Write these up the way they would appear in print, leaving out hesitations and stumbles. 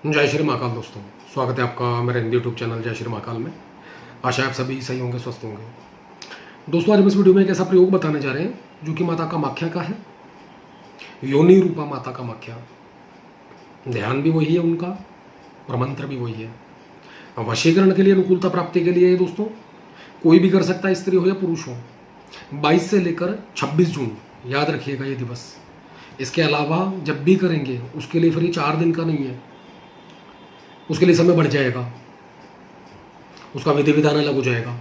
जय श्री महाकाल दोस्तों, स्वागत है आपका मेरे हिंदी यूट्यूब चैनल जय श्री महाकाल में। आशा है आप सभी सही होंगे, स्वस्थ होंगे। दोस्तों, आज हम इस वीडियो में एक ऐसा प्रयोग बताने जा रहे हैं जो कि माता कामाख्या का है। योनि रूपा माता कामाख्या, ध्यान भी वही है उनका और मंत्र भी वही है। वशीकरण के लिए, अनुकूलता प्राप्ति के लिए दोस्तों कोई भी कर सकता है, स्त्री हो या पुरुष हो। 22 से लेकर 26 जून याद रखिएगा ये दिवस। इसके अलावा जब भी करेंगे उसके लिए फिर ये 4 दिन का नहीं है, उसके लिए समय बढ़ जाएगा, उसका विधि विधान अलग हो जाएगा।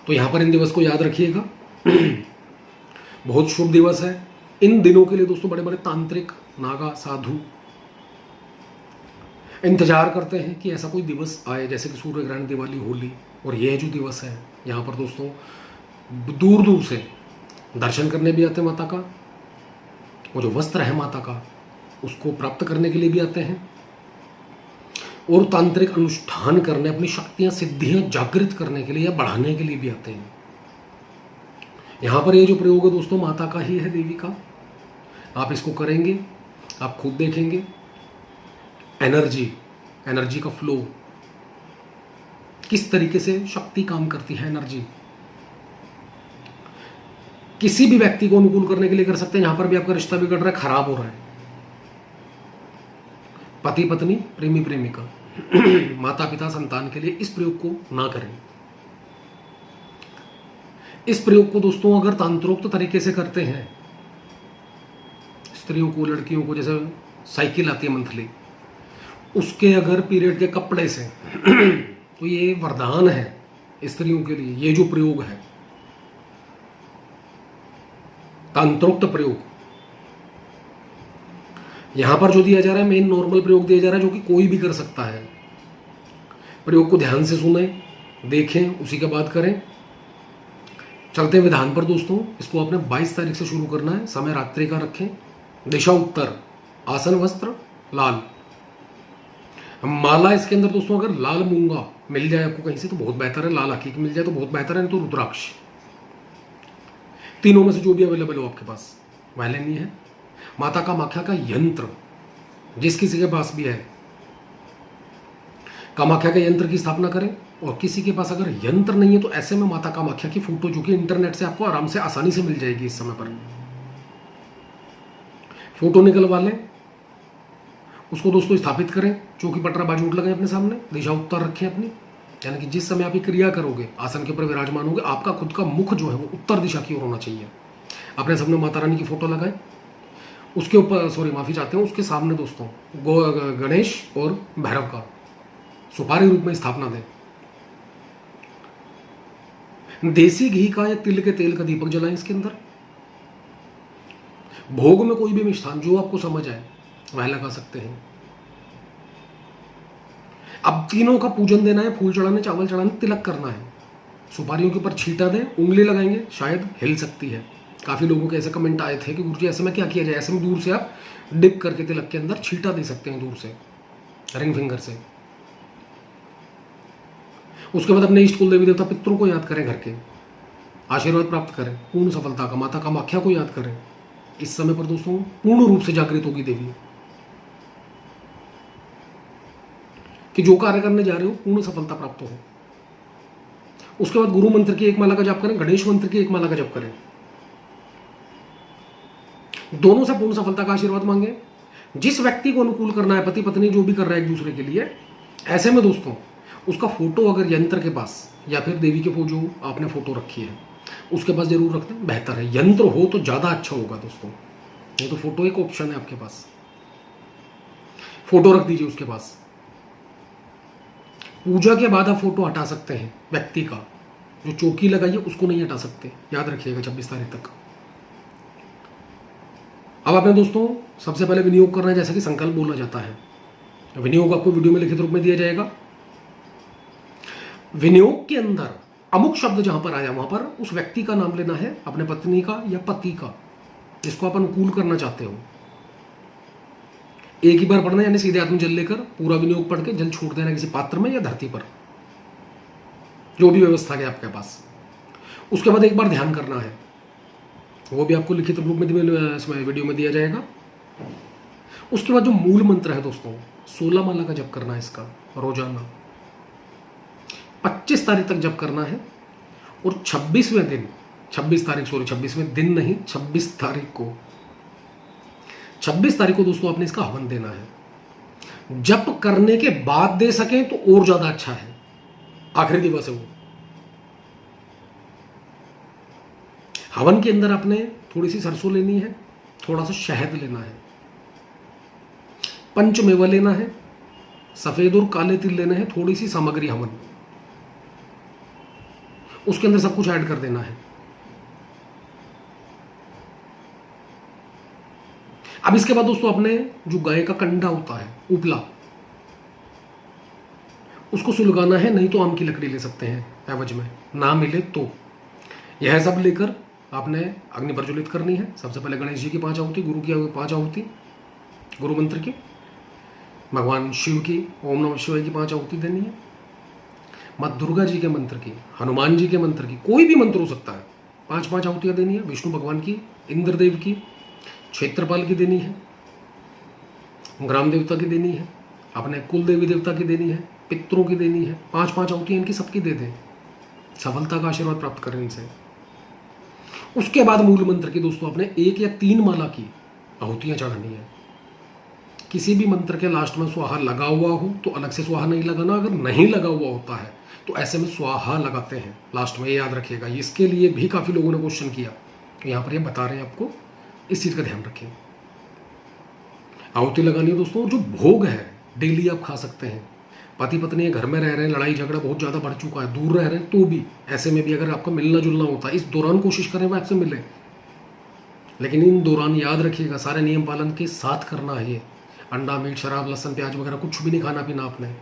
तो यहाँ पर इन दिवस को याद रखिएगा। बहुत शुभ दिवस है इन दिनों के लिए दोस्तों। बड़े बड़े तांत्रिक, नागा, साधु इंतजार करते हैं कि ऐसा कोई दिवस आए, जैसे कि सूर्य ग्रहण, दिवाली, होली। और यह जो दिवस है यहाँ पर दोस्तों दूर दूर से दर्शन करने भी आते हैं माता का। वो जो वस्त्र है माता का उसको प्राप्त करने के लिए भी आते हैं, और तांत्रिक अनुष्ठान करने, अपनी शक्तियां सिद्धियां जागृत करने के लिए या बढ़ाने के लिए भी आते हैं। यहां पर ये जो प्रयोग है दोस्तों माता का ही है, देवी का। आप इसको करेंगे, आप खुद देखेंगे एनर्जी का फ्लो, किस तरीके से शक्ति काम करती है। एनर्जी किसी भी व्यक्ति को अनुकूल करने के लिए कर सकते हैं। यहां पर भी आपका रिश्ता बिगड़ रहा है, खराब हो रहा है, पति पत्नी, प्रेमी प्रेमिका, माता पिता संतान के लिए इस प्रयोग को ना करें। इस प्रयोग को दोस्तों अगर तांत्रोक्त तरीके से करते हैं, स्त्रियों को, लड़कियों को, जैसे साइकिल आती है मंथली, उसके अगर पीरियड के कपड़े से तो ये वरदान है स्त्रियों के लिए। ये जो प्रयोग है तांत्रोक्त प्रयोग, यहां पर जो दिया जा रहा है मेन नॉर्मल प्रयोग दिया जा रहा है, जो कि कोई भी कर सकता है। प्रयोग को ध्यान से सुने, देखें, उसी के बाद करें। चलते हैं विधान पर दोस्तों। इसको आपने 22 तारीख से शुरू करना है। समय रात्रि का रखें, दिशा उत्तर, आसन वस्त्र लाल। माला इसके अंदर दोस्तों अगर लाल मूंगा मिल जाए आपको कहीं से तो बहुत बेहतर है, लाल हकीक मिल जाए तो बहुत बेहतर है, नहीं तो रुद्राक्ष। तीनों में से जो भी अवेलेबल हो आपके पास वह लेनी है। माता कामाख्या का यंत्र जिस किसी के पास भी है, कामाख्या के यंत्र की स्थापना करें। और किसी के पास अगर यंत्र नहीं है तो ऐसे में माता कामाख्या की फोटो, जो कि इंटरनेट से आपको आराम से आसानी से मिल जाएगी, इस समय पर फोटो निकलवा लें, उसको दोस्तों स्थापित करें। चौकी पटरा बाजू लगाएं अपने सामने, दिशा उत्तर रखें अपनी, यानी कि जिस समय आप ये क्रिया करोगे, आसन के ऊपर विराजमान होगे, आपका खुद का मुख जो है वो उत्तर दिशा की ओर होना चाहिए। अपने सामने माता रानी की फोटो लगाएं, उसके ऊपर माफी चाहते हैं, उसके सामने दोस्तों गणेश और भैरव का सुपारी रूप में स्थापना दें। देसी घी का या तिल के तेल का दीपक जलाएं इसके अंदर। भोग में कोई भी मिष्ठान जो आपको समझ आए वह लगा सकते हैं। अब तीनों का पूजन देना है, फूल चढ़ाने, चावल चढ़ाने, तिलक करना है। सुपारियों के ऊपर छींटा दें, उंगली लगाएंगे, शायद हिल सकती है। काफी लोगों के ऐसे कमेंट आए थे कि गुरुजी ऐसे में क्या किया जाए। ऐसे में दूर से आप डिप करके तिलक के अंदर छींटा दे सकते हैं, दूर से रिंग फिंगर से। उसके बाद अपने इष्ट कुल देवी देवता पितरों को याद करें, घर के आशीर्वाद प्राप्त करें पूर्ण सफलता का। माता कामाख्या को याद करें। इस समय पर दोस्तों पूर्ण रूप से जागृत होगी देवी कि जो कार्य करने जा रहे हो पूर्ण सफलता प्राप्त हो। उसके बाद गुरु मंत्र की एक माला का जप करें, गणेश मंत्र की एक माला का जप करें। दोनों से पूर्ण सफलता का आशीर्वाद मांगे। जिस व्यक्ति को अनुकूल करना है, पति पत्नी जो भी कर रहा है एक दूसरे के लिए, ऐसे में दोस्तों उसका फोटो अगर यंत्र के पास या फिर देवी के जो आपने फोटो रखी है उसके पास जरूर रखते हैं, बेहतर है। यंत्र हो तो ज्यादा अच्छा होगा दोस्तों, नहीं तो फोटो एक ऑप्शन है आपके पास, फोटो रख दीजिए उसके पास। पूजा के बाद आप फोटो हटा सकते हैं व्यक्ति का, जो चौकी लगाई है उसको नहीं हटा सकते, याद रखिएगा 26 तारीख तक। अब आपने दोस्तों सबसे पहले विनियोग करना है, जैसा कि संकल्प बोला जाता है। विनियोग आपको वीडियो में लिखित रूप में दिया जाएगा। विनियोग के अंदर अमुक शब्द जहां पर आया वहां पर उस व्यक्ति का नाम लेना है, अपने पत्नी का या पति का, जिसको आप अनुकूल करना चाहते हो। एक ही बार पढ़ना, यानी सीधे हाथ में जल लेकर पूरा विनियोग पढ़ के जल छोड़ देना किसी पात्र में या धरती पर, जो भी व्यवस्था है आपके पास। उसके बाद एक बार ध्यान करना है, वो भी आपको लिखित रूप में इसमें वीडियो में दिया जाएगा। उसके बाद जो मूल मंत्र है दोस्तों, 16 माला का जप करना है इसका रोजाना, 25 तारीख तक जप करना है। और 26वें दिन, 26 तारीख, सॉरी 26वें दिन नहीं, 26 तारीख को, 26 तारीख को दोस्तों आपने इसका हवन देना है। जप करने के बाद दे सकें तो और ज्यादा अच्छा है, आखिरी दिवस है वो। हवन के अंदर आपने थोड़ी सी सरसों लेनी है, थोड़ा सा शहद लेना है, पंचमेवा लेना है, सफेद और काले तिल लेना है, थोड़ी सी सामग्री हवन, उसके अंदर सब कुछ ऐड कर देना है। अब इसके बाद दोस्तों आपने जो गाय का कंडा होता है, उपला, उसको सुलगाना है, नहीं तो आम की लकड़ी ले सकते हैं एवज में, ना मिले तो। यह सब लेकर आपने अग्नि प्रज्वलित करनी है। सबसे पहले गणेश जी की 5 आहुति, गुरु की 5 आहुति, गुरु मंत्र की, भगवान शिव की ओम नमः शिवाय की 5 आहुति देनी है, माँ दुर्गा जी के मंत्र की, हनुमान जी के मंत्र की, कोई भी मंत्र हो सकता है, 5 आहुतियां देनी है। विष्णु भगवान की, इंद्रदेव की, क्षेत्रपाल की देनी है, ग्राम देवता की देनी है, अपने कुल देवी देवता की देनी है, पितरों की देनी है। 5 आहुतियां इनकी सबकी दे दें, सफलता का आशीर्वाद प्राप्त करें इनसे। उसके बाद मूल मंत्र की दोस्तों आपने 1 या 3 माला की आहुतियां चढ़ानी है। किसी भी मंत्र के लास्ट में स्वाहा लगा हुआ हो तो अलग से स्वाहा नहीं लगाना, अगर नहीं लगा हुआ होता है तो ऐसे में स्वाहा लगाते हैं लास्ट में, ये याद रखिएगा। इसके लिए भी काफी लोगों ने क्वेश्चन किया, तो यहाँ पर ये बता रहे हैं आपको, इस चीज का ध्यान रखें। आहुति लगानी है दोस्तों। जो भोग है डेली आप खा सकते हैं। पति पत्नी घर में रह रहे हैं, लड़ाई झगड़ा बहुत ज़्यादा बढ़ चुका है, दूर रह रहे हैं, तो भी ऐसे में भी अगर आपका मिलना जुलना होता है, इस दौरान कोशिश करें वो आपसे मिले, लेकिन इन दौरान याद रखिएगा सारे नियम पालन के साथ करना है। ये अंडा मीट शराब लहसुन प्याज वगैरह कुछ भी नहीं खाना पीना, आपने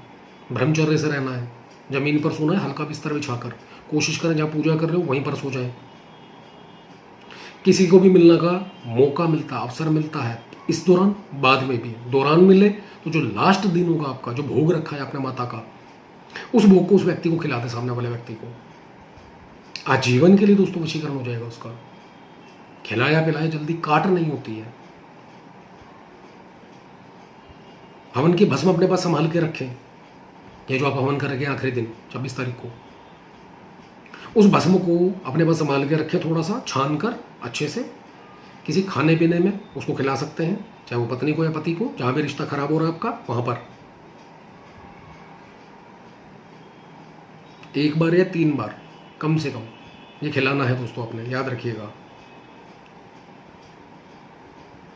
ब्रह्मचर्य से रहना है, जमीन पर सोना है, हल्का बिस्तर बिछाकर। कोशिश करें जहाँ पूजा कर रहे हो वहीं पर सो जाए। किसी को भी मिलने का मौका मिलता, अवसर मिलता है इस दौरान, बाद में भी दौरान मिले तो जो लास्ट दिन होगा आपका, जो भोग रखा है आपने माता का, उस भोग को उस व्यक्ति को खिला दे, सामने वाले व्यक्ति को। आजीवन के लिए दोस्तों वशीकरण हो जाएगा उसका। खिलाया पिलाया जल्दी काट नहीं होती है। हवन की भस्म अपने पास संभाल के रखें। ये जो आप हवन करेंगे आखिरी दिन 26 तारीख को, उस भस्म को अपने पास संभाल के रखें, थोड़ा सा छान कर अच्छे से किसी खाने पीने में उसको खिला सकते हैं, चाहे वो पत्नी को या पति को, जहां भी रिश्ता खराब हो रहा है आपका वहां पर। 1 बार या 3 बार कम से कम ये खिलाना है दोस्तों, आपने याद रखिएगा।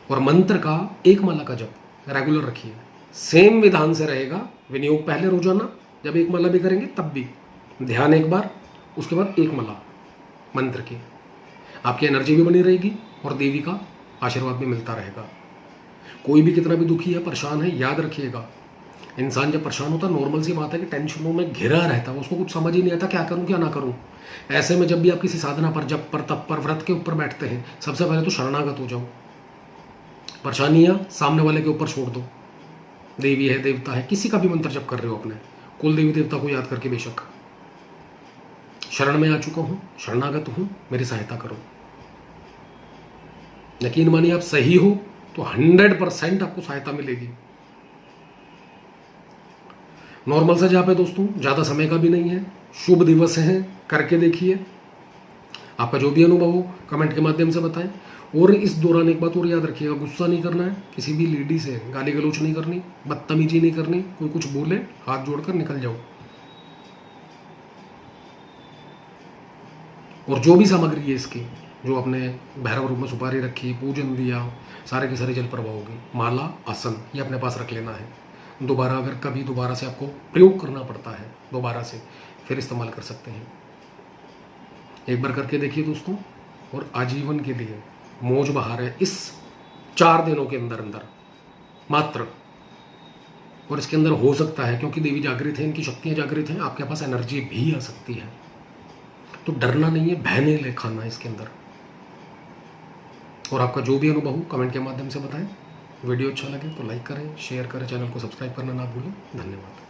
और मंत्र का 1 माला का जप रेगुलर रखिए, सेम विधान से रहेगा। विनियोग पहले रोजाना, जब 1 माला भी करेंगे तब भी ध्यान 1 बार, उसके बाद 1 माला मंत्र की। आपकी एनर्जी भी बनी रहेगी और देवी का आशीर्वाद भी मिलता रहेगा। कोई भी कितना भी दुखी है, परेशान है, याद रखिएगा, इंसान जब परेशान होता है, नॉर्मल सी बात है कि टेंशनों में घिरा रहता है, उसको कुछ समझ ही नहीं आता क्या करूं क्या ना करूं। ऐसे में जब भी आप किसी साधना पर, जप पर, तप पर, व्रत के ऊपर बैठते हैं, सबसे पहले तो शरणागत हो जाओ। परेशानियां सामने वाले के ऊपर छोड़ दो। देवी है, देवता है, किसी का भी मंत्र जप कर रहे हो अपने कुल देवी देवता को याद करके, बेशक शरण में आ चुका हूं, शरणागत हूं, मेरी सहायता करो। यकीन मानिए आप सही हो तो 100% आपको सहायता मिलेगी। नॉर्मल से जहाँ पे दोस्तों ज़्यादा समय का भी नहीं है, शुभ दिवस है, करके देखिए। आपका जो भी अनुभव हो कमेंट के माध्यम से बताएं। और इस दौरान एक बात और याद रखिएगा, गुस्सा नहीं करना है, किसी भी लेडी से गाली गलौच नहीं करनी, बदतमीजी नहीं करनी, कोई कुछ बोले हाथ जोड़कर निकल जाओ। और जो भी सामग्री है इसकी, जो आपने भैरव रूप में सुपारी रखी, पूजन दिया, सारे के सारे जल प्रवाह होगी, माला आसन ये अपने पास रख लेना है। दोबारा अगर कभी दोबारा से आपको प्रयोग करना पड़ता है, दोबारा से फिर इस्तेमाल कर सकते हैं। एक बार करके देखिए दोस्तों, और आजीवन के लिए मौज बहार है इस 4 दिनों के अंदर अंदर मात्र। और इसके अंदर हो सकता है, क्योंकि देवी जागृत है, इनकी शक्तियां जागृत हैं, आपके पास एनर्जी भी आ सकती है। तो डरना नहीं है, बहने ले खाना है इसके अंदर। और आपका जो भी अनुभव हो कमेंट के माध्यम से बताएं। वीडियो अच्छा लगे तो लाइक करें, शेयर करें, चैनल को सब्सक्राइब करना ना भूलें। धन्यवाद।